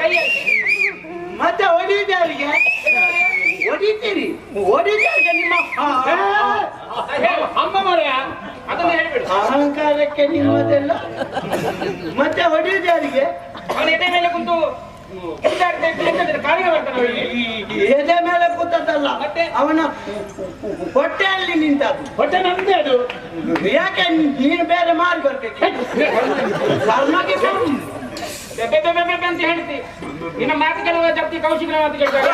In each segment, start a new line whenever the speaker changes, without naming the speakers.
ಕೈ ಮತ್ತೆ ಹೊಡಿದ್ಯಾರಿಗೆ ಹೊಡಿತೀರಿ ಹೊಡಿದ್ಯಾರಿಗೆ ನಿಮ್ಮ
ಅಮ್ಮ ಮರೆಯ ಅದನ್ನ ಹೇಳ್ಬಿಡು.
ಅಹಂಕಾರಕ್ಕೆ ನಿಮ್ಮದೆಲ್ಲ ಮತ್ತೆ ಹೊಡಿದ್ಯಾರಿಗೆ
ಅವನ ಎದೆ ಮೇಲೆ ಕುಂತು ಕಾಲಿಗೆ ಬರ್ತಾನೆ.
ಎದೆ ಮೇಲೆ ಕೂತದ್ದಲ್ಲ
ಮತ್ತೆ
ಅವನ ಹೊಟ್ಟೆಯಲ್ಲಿ ನಿಂತದ್ದು.
ಹೊಟ್ಟೆ ನಮ್ದೇ ಅದು.
ಯಾಕೆ ನೀನು ಬೇರೆ ಮಾರಿ ಬರ್ಬೇಕು
ಅಂತ ಹೇಳ್ತಿ. ನಿನ್ನ ಮಾತು ಕೇಳುವ ಜಪ್ತಿ ಕೌಶಿಕನ ಮಾತು ಕೇಳ್ತಾರೆ.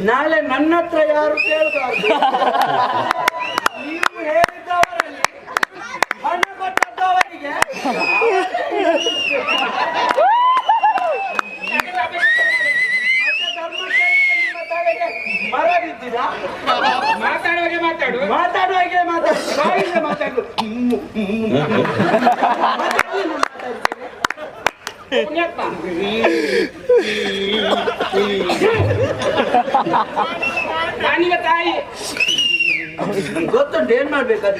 ನಾಳೆ ನನ್ನ ಹತ್ರ ಯಾರು ಕೇಳಬಾರ್ದು. ನೀವು ಹೇಳಿದ್ದವರಲ್ಲಿ ಹಣ ಕೊಟ್ಟದ್ದವರಿಗೆ ಮರ ಬಿದ್ದೀರಾ?
ಮಾತಾಡುವಾಗೆ ಮಾತಾಡು,
ಮಾತಾಡುವಾಗೆ ಮಾತಾಡು, ಮಾತಾಡು.
ನಾನೀಗ ತಾಯಿ
ಗೊತ್ತುಂಟು ಏನ್ ಮಾಡ್ಬೇಕಾದ್ರೆ